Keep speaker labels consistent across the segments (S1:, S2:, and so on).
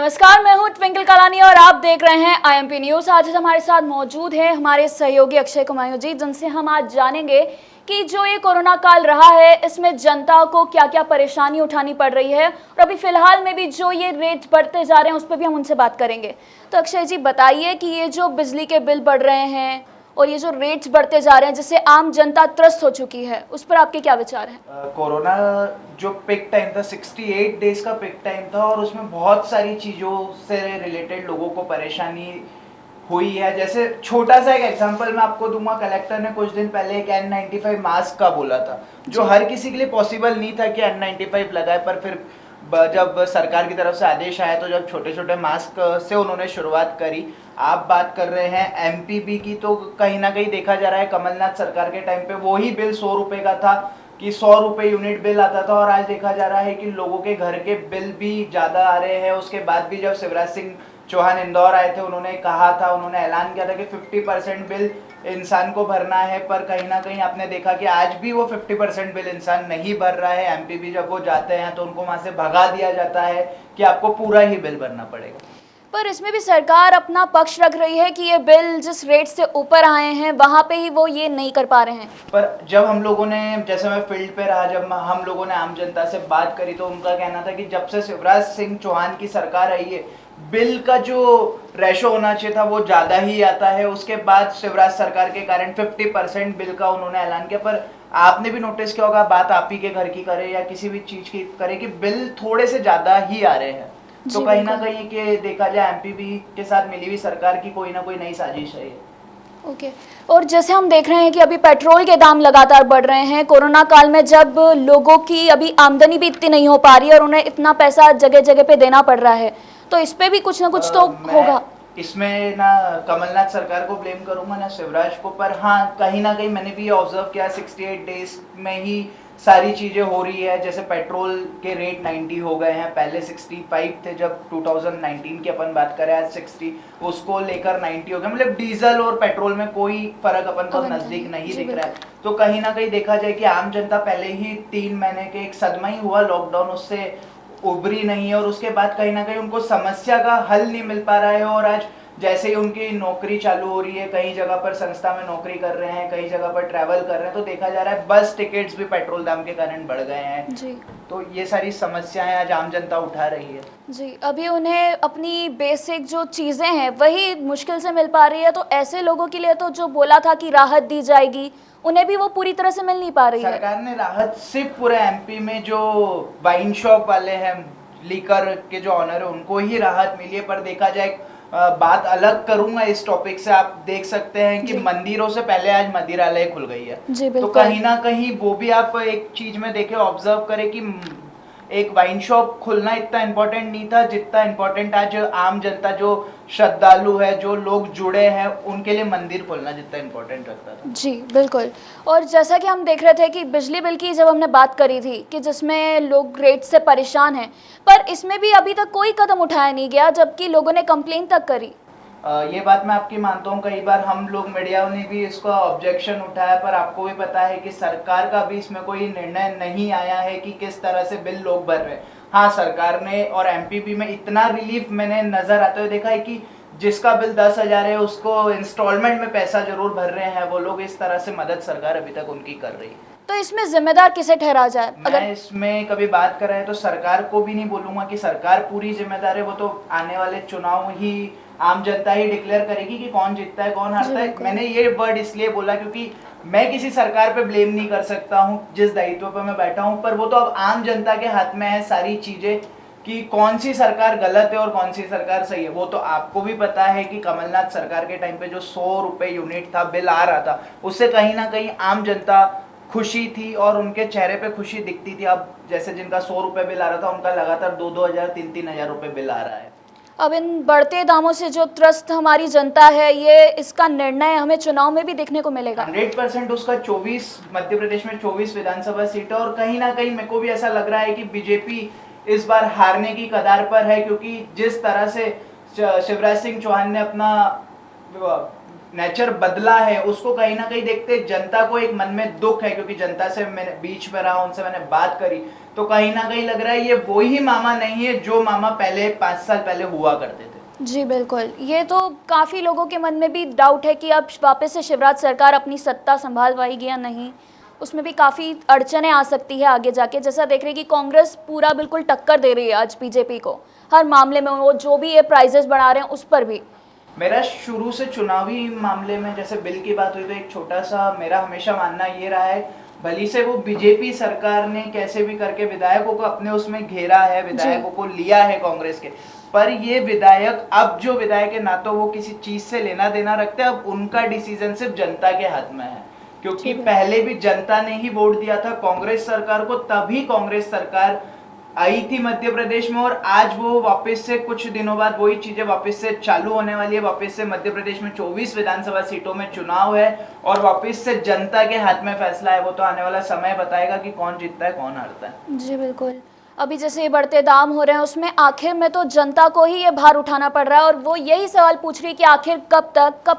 S1: नमस्कार, मैं हूं ट्विंकल कलानी और आप देख रहे हैं आईएमपी न्यूज। आज हमारे साथ मौजूद हैं हमारे सहयोगी अक्षय कुमार जी, जिनसे हम आज जानेंगे कि जो ये कोरोना काल रहा है इसमें जनता को क्या क्या परेशानी उठानी पड़ रही है और अभी फिलहाल में भी जो ये रेट बढ़ते जा रहे हैं उस पर भी हम उनसे बात करेंगे। तो अक्षय जी बताइए कि ये जो बिजली के बिल बढ़ रहे हैं और ये जो रेट्स बढ़ते जा रहे हैं जिससे आम जनता त्रस्त हो चुकी है, उस पर आपके क्या विचार हैं?
S2: कोरोना जो पिक टाइम था 68 डेज का पिक टाइम था और उसमें बहुत सारी चीज़ों से रिलेटेड लोगों को परेशानी हुई है। जैसे छोटा सा एक एग्जांपल मैं आपको दूंगा, कलेक्टर ने कुछ दिन पहले एक N95 मास्क का बोला था जो हर किसी के लिए पॉसिबल नहीं था कि N95 लगाए, पर फिर जब सरकार की तरफ से आदेश आया तो जब छोटे छोटे मास्क से उन्होंने शुरुआत करी। आप बात कर रहे हैं एमपीबी की, तो कहीं ना कहीं देखा जा रहा है कमलनाथ सरकार के टाइम पे वही बिल 100 रुपए का था कि 100 रुपए यूनिट बिल आता था, और आज देखा जा रहा है कि लोगों के घर के बिल भी ज़्यादा आ रहे हैं। उसके बाद भी जब शिवराज सिंह चौहान इंदौर आए थे उन्होंने कहा था, उन्होंने ऐलान किया था कि 50% बिल इंसान को भरना है, पर कहीं ना कहीं आपने देखा कि आज भी वो 50% बिल इंसान नहीं भर रहा है। एमपीबी जब वो जाते हैं तो उनको वहाँ से भगा दिया जाता है कि आपको पूरा ही बिल भरना पड़ेगा।
S1: पर इसमें भी सरकार अपना पक्ष रख रही है कि ये बिल जिस रेट से ऊपर आए हैं वहाँ पे ही वो ये नहीं कर पा रहे हैं।
S2: पर जब हम लोगों ने, जैसे मैं फील्ड पे रहा, जब हम लोगों ने आम जनता से बात करी तो उनका कहना था कि जब से शिवराज सिंह चौहान की सरकार आई है बिल का जो रेशो होना चाहिए था वो ज़्यादा ही आता है। उसके बाद शिवराज सरकार के कारण 50% बिल का उन्होंने ऐलान किया, पर आपने भी नोटिस किया होगा, बात आप ही के घर की करे या किसी भी चीज़ की करे, कि बिल थोड़े से ज़्यादा ही आ रहे हैं। तो कहीं ना कहीं के देखा जाए एमपीबी के साथ मिली हुई सरकार की कोई ना कोई नई साजिश है ये।
S1: ओके। और जैसे हम देख रहे हैं कि अभी पेट्रोल के दाम लगातार बढ़ रहे हैं कोरोना काल में, जब लोगों की अभी आमदनी भी इतनी नहीं हो पा रही है और उन्हें इतना पैसा जगह जगह पे देना पड़ रहा है, तो इस पे भी कुछ ना कुछ तो होगा।
S2: इसमें ना कमलनाथ सरकार को ब्लेम करूंगा ना शिवराज को, पर हाँ कहीं ना कहीं मैंने भी ये ऑब्जर्व किया 68 डेज में ही सारी चीज़ें हो रही है। जैसे पेट्रोल के रेट 90 हो गए हैं, पहले 65 थे जब 2019 की अपन बात करें, आज 60, उसको लेकर 90 हो गए। मतलब डीजल और पेट्रोल में कोई फर्क अपन को नजदीक नहीं दिख रहा है। तो कहीं ना कहीं देखा जाए कि आम जनता पहले ही 3 महीने के एक सदमा ही हुआ लॉकडाउन, उससे उभरी नहीं है, और उसके बाद कहीं ना कहीं उनको समस्या का हल नहीं मिल पा रहा है। और आज जैसे ही उनकी नौकरी चालू हो रही है, कई जगह पर संस्था में नौकरी कर रहे हैं, कई जगह पर ट्रैवल कर रहे हैं, तो देखा जा रहा है बस टिकट्स भी पेट्रोल दाम के कारण बढ़ गए हैं जी। तो ये सारी समस्याएं आज आम जनता उठा रही है
S1: जी। अभी उन्हें अपनी बेसिक जो चीज़ें हैं वही मुश्किल से मिल पा रही है, तो ऐसे लोगों के लिए तो जो बोला था कि राहत दी जाएगी उन्हें भी वो पूरी तरह से मिल नहीं पा रही है।
S2: सरकार ने राहत सिर्फ पूरे एमपी में जो वाइन शॉप वाले हैं, लीकर के जो ऑनर है, उनको ही राहत मिली है। पर देखा जाए, बात अलग करूंगा इस टॉपिक से, आप देख सकते हैं कि मंदिरों से पहले आज मदिरालय खुल गई है जी, तो कहीं ना कहीं वो भी आप एक चीज में देखें, ऑब्जर्व करें कि एक वाइन शॉप खुलना इतना इम्पोर्टेंट नहीं था जितना इम्पोर्टेंट आज आम जनता, जो श्रद्धालु है, जो लोग जुड़े हैं, उनके लिए मंदिर खोलना जितना इम्पोर्टेंट रखता था
S1: जी। बिल्कुल। और जैसा कि हम देख रहे थे कि बिजली बिल की जब हमने बात करी थी कि जिसमें लोग रेट से परेशान हैं, पर इसमें भी अभी तक कोई कदम उठाया नहीं गया, जबकि लोगों ने कंप्लेन तक करी।
S2: ये बात मैं आपकी मानता हूँ, कई बार हम लोग मीडिया ने भी इसका ऑब्जेक्शन उठाया, पर आपको भी पता है कि सरकार का भी इसमें कोई निर्णय नहीं आया है कि किस तरह से बिल लोग भर रहे हैं। हाँ, सरकार ने और एमपीबी में इतना रिलीफ मैंने नजर आते हुए देखा है कि जिसका बिल 10,000 है उसको इंस्टॉलमेंट में पैसा जरूर भर रहे हैं वो लोग। इस तरह से मदद सरकार अभी तक उनकी कर रही है।
S1: तो इसमें जिम्मेदार किसे ठहरा जाए?
S2: अगर इसमें कभी बात कर रहे हैं तो सरकार को भी नहीं बोलूंगा कि सरकार पूरी जिम्मेदार है, वो तो आने वाले चुनाव ही आम जनता ही डिक्लेयर करेगी कि कौन जीतता है कौन हारता है। मैंने ये वर्ड इसलिए बोला क्योंकि मैं किसी सरकार पे ब्लेम नहीं कर सकता हूँ जिस दायित्व पे मैं बैठा हूँ, पर वो तो अब आम जनता के हाथ में है सारी चीजें कि कौन सी सरकार गलत है और कौन सी सरकार सही है। वो तो आपको भी पता है कि कमलनाथ सरकार के टाइम पे जो 100 रुपए यूनिट था बिल आ रहा था, उससे कहीं ना कहीं आम जनता खुशी थी और उनके चेहरे पे खुशी दिखती थी। अब जैसे जिनका 100 रुपए बिल आ रहा था उनका लगातार 2-2 हजार 3-3 हजार रुपए बिल आ रहा है।
S1: अब इन बढ़ते दामों से जो त्रस्त हमारी जनता है, ये इसका निर्णय हमें चुनाव में भी देखने को मिलेगा
S2: 100%। उसका 24 मध्य प्रदेश में 24 विधानसभा सीट है, और कहीं ना कहीं मेरे को भी ऐसा लग रहा है कि बीजेपी इस बार हारने की कगार पर है, क्योंकि जिस तरह से शिवराज सिंह चौहान ने अपना नेचर बदला है उसको कहीं ना कहीं देखते जनता को एक मन में दुख है, क्योंकि जनता से मैंने बीच में रहा, उनसे मैंने बात करी तो कहीं ना कहीं लग रहा है ये वही मामा नहीं है जो मामा पहले 5 साल पहले हुआ करते थे।
S1: जी बिल्कुल, ये तो काफ़ी लोगों के मन में भी डाउट है कि अब वापस से शिवराज सरकार अपनी सत्ता संभाल पाएगी या नहीं। उसमें भी काफ़ी अड़चनें आ सकती है आगे जाके। जैसा देख रहे हैं कि कांग्रेस पूरा बिल्कुल टक्कर दे रही है आज बीजेपी को हर मामले में, वो जो भी ये प्राइजेस बढ़ा रहे हैं उस पर भी।
S2: मेरा शुरू से चुनावी मामले में जैसे बिल की बात हुई तो एक छोटा सा मेरा हमेशा मानना ये रहा है, भली से वो बीजेपी सरकार ने कैसे भी करके विधायकों को अपने उसमें घेरा है, विधायकों को लिया है कांग्रेस के, पर ये विधायक अब जो विधायक है ना तो वो किसी चीज से लेना देना रखते हैं, अब उनका डिसीजन सिर्फ जनता के हाथ में है। क्योंकि पहले भी जनता ने ही वोट दिया था कांग्रेस सरकार को, तभी कांग्रेस सरकार आई थी मध्य प्रदेश में, और आज वो वापस से कुछ दिनों बाद वही चीजें वापस से चालू होने वाली है। वापस से मध्य प्रदेश में 24 विधानसभा सीटों में चुनाव है और वापस से जनता के हाथ में फैसला है। वो तो आने वाला समय बताएगा कि कौन जीतता है कौन हारता है।
S1: जी बिल्कुल, अभी जैसे ये बढ़ते दाम हो रहे हैं उसमें आखिर में तो जनता को ही ये भार उठाना पड़ रहा है, और वो यही सवाल पूछ रही है कि आखिर कब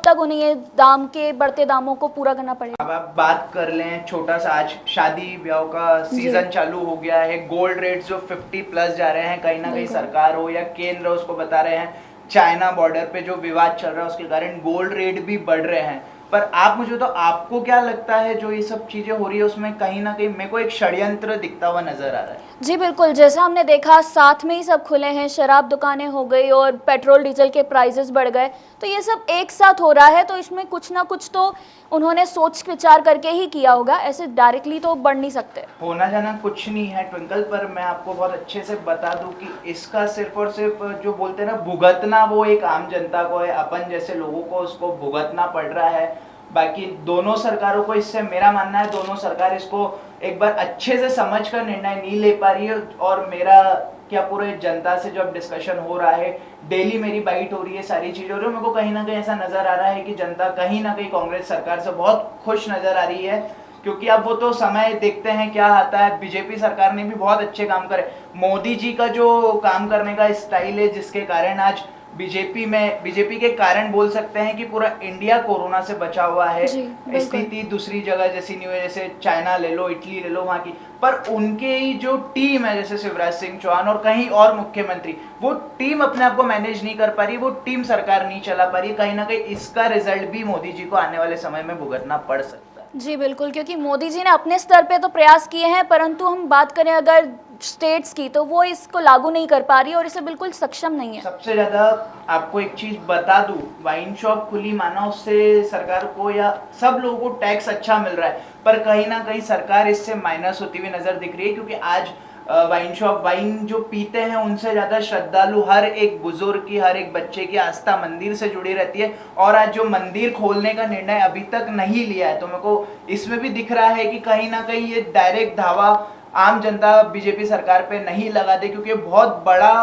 S1: तक उन्हें ये दाम के बढ़ते दामों को पूरा करना पड़ेगा।
S2: अब आप बात कर लें छोटा सा, आज शादी ब्याह का सीजन चालू हो गया है, गोल्ड रेट्स जो 50 प्लस जा रहे हैं, कहीं ना कहीं सरकार हो या केंद्र उसको बता रहे हैं चाइना बॉर्डर पे जो विवाद चल रहा है उसके कारण गोल्ड रेट भी बढ़ रहे हैं। पर आप मुझे तो आपको क्या लगता है जो ये सब चीजें हो रही है उसमें कहीं ना कहीं मेरे को एक षड्यंत्र दिखता हुआ नजर आ रहा है।
S1: जी बिल्कुल, जैसा हमने देखा साथ में ही सब खुले हैं, शराब दुकानें हो गई और पेट्रोल डीजल के प्राइसेस बढ़ गए, तो ये सब एक साथ हो रहा है, तो इसमें कुछ ना कुछ तो उन्होंने सोच विचार करके ही किया होगा, ऐसे डायरेक्टली तो बढ़ नहीं सकते।
S2: होना जाना कुछ नहीं है ट्विंकल, पर मैं आपको बहुत अच्छे से बता दूं कि इसका सिर्फ और सिर्फ जो बोलते हैं ना भुगतना, वो एक आम जनता को है, अपन जैसे लोगों को उसको भुगतना पड़ रहा है। बाकी दोनों सरकारों को, इससे मेरा मानना है दोनों सरकार इसको एक बार अच्छे से समझ कर निर्णय नहीं ले पा रही है। और मेरा क्या पूरे जनता से जब डिस्कशन हो रहा है, डेली मेरी बाइट हो रही है, सारी चीजें हो रही है, मेरे को कहीं ना कहीं ऐसा नजर आ रहा है कि जनता कहीं ना कहीं कांग्रेस सरकार से बहुत खुश नजर आ रही है। क्योंकि अब वो तो समय देखते हैं क्या आता है। बीजेपी सरकार ने भी बहुत अच्छे काम करे, मोदी जी का जो काम करने का स्टाइल है जिसके कारण आज बीजेपी के कारण बोल सकते हैं कि पूरा इंडिया कोरोना से बचा हुआ है। स्थिति दूसरी जगह जैसी नहीं है, जैसे चाइना ले लो, इटली ले लो, वहां की, पर उनके ही जो टीम है जैसे शिवराज सिंह चौहान और कहीं और मुख्यमंत्री, वो टीम अपने आप को मैनेज नहीं कर पा रही, वो टीम सरकार नहीं चला पा रही। कहीं ना कहीं इसका रिजल्ट भी मोदी जी को आने वाले समय में भुगतना पड़ सकता है।
S1: जी बिल्कुल, क्योंकि मोदी जी ने अपने स्तर पे तो प्रयास किए हैं, परंतु हम बात करें अगर स्टेट्स की तो वो इसको लागू नहीं कर पा रही और इसे बिल्कुल सक्षम नहीं है।
S2: सबसे ज्यादा आपको एक चीज बता दूं, वाइन शॉप खुली माना उससे सरकार को या सब लोगों को टैक्स अच्छा मिल रहा है, पर कहीं ना कहीं सरकार इससे माइनस होती हुई नजर दिख रही है। क्योंकि आज वाइन जो पीते हैं उनसे ज्यादा श्रद्धालु, हर एक बुजुर्ग की, हर एक बच्चे की आस्था मंदिर से जुड़ी रहती है, और आज जो मंदिर खोलने का निर्णय अभी तक नहीं लिया है, तो मेरे को इसमें भी दिख रहा है कि कहीं ना कहीं ये डायरेक्ट धावा आम जनता बीजेपी सरकार पे नहीं लगा दे। क्योंकि बहुत बड़ा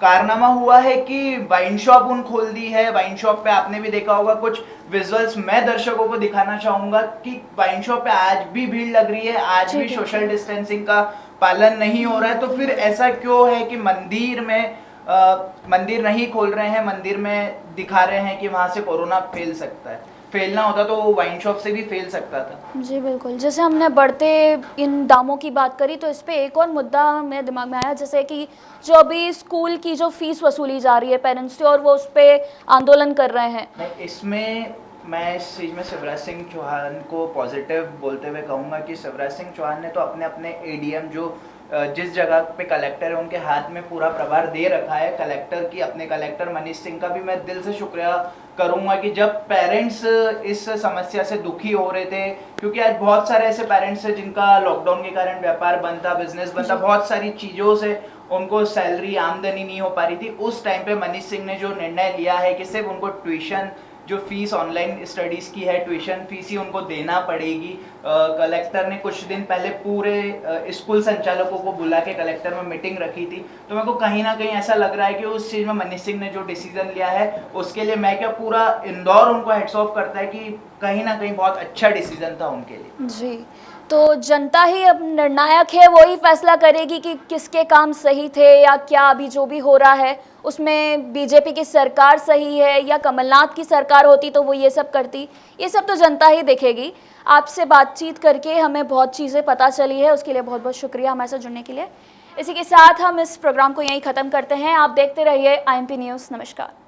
S2: कारनामा हुआ है कि वाइन शॉप उन खोल दी है। वाइन शॉप पे आपने भी देखा होगा कुछ विजुअल्स, मैं दर्शकों को दिखाना चाहूंगा कि वाइन शॉप पे आज भी भीड़ लग रही है, आज भी सोशल डिस्टेंसिंग का पालन नहीं हो रहा है। तो फिर ऐसा क्यों है कि मंदिर नहीं खोल रहे हैं, मंदिर में दिखा रहे हैं कि वहां से कोरोना फैल सकता है। फैलना होता तो वाइन शॉप से भी फैल सकता था।
S1: जी बिल्कुल, जैसे हमने बढ़ते इन दामों की बात करी तो इस पे एक और मुद्दा मेरे दिमाग में आया, जैसे कि जो अभी स्कूल की जो फीस वसूली जा रही है पेरेंट्स से और वो उस पर आंदोलन कर रहे हैं।
S2: इसमें मैं इस चीज़ में शिवराज सिंह चौहान को पॉजिटिव बोलते हुए कहूँगा कि शिवराज सिंह चौहान ने तो अपने एडीएम जो जिस जगह पे कलेक्टर है उनके हाथ में पूरा प्रभार दे रखा है। कलेक्टर की, अपने कलेक्टर मनीष सिंह का भी मैं दिल से शुक्रिया करूंगा कि जब पेरेंट्स इस समस्या से दुखी हो रहे थे, क्योंकि आज बहुत सारे ऐसे पेरेंट्स हैं जिनका लॉकडाउन के कारण व्यापार बंद था, बिजनेस बंद था, बहुत सारी चीज़ों से उनको सैलरी, आमदनी नहीं हो पा रही थी। उस टाइम पे मनीष सिंह ने जो निर्णय लिया है कि सिर्फ उनको ट्यूशन, जो फीस ऑनलाइन स्टडीज़ की है, ट्यूशन फीस ही उनको देना पड़ेगी। कलेक्टर ने कुछ दिन पहले पूरे स्कूल संचालकों को बुला के कलेक्टर में मीटिंग रखी थी। तो मेरे को कहीं ना कहीं ऐसा लग रहा है कि उस चीज़ में मनीष सिंह ने जो डिसीजन लिया है उसके लिए मैं क्या पूरा इंदौर उनको हेड्स ऑफ करता है कि कहीं ना कहीं बहुत अच्छा डिसीजन था उनके लिए।
S1: जी, तो जनता ही अब निर्णायक है, वो ही फैसला करेगी कि किसके काम सही थे या क्या अभी जो भी हो रहा है उसमें बीजेपी की सरकार सही है या कमलनाथ की सरकार होती तो वो ये सब करती। ये सब तो जनता ही देखेगी। आपसे बातचीत करके हमें बहुत चीज़ें पता चली है, उसके लिए बहुत बहुत शुक्रिया हमारे साथ जुड़ने के लिए। इसी के साथ हम इस प्रोग्राम को यहीं ख़त्म करते हैं। आप देखते रहिए IMP न्यूज़। नमस्कार।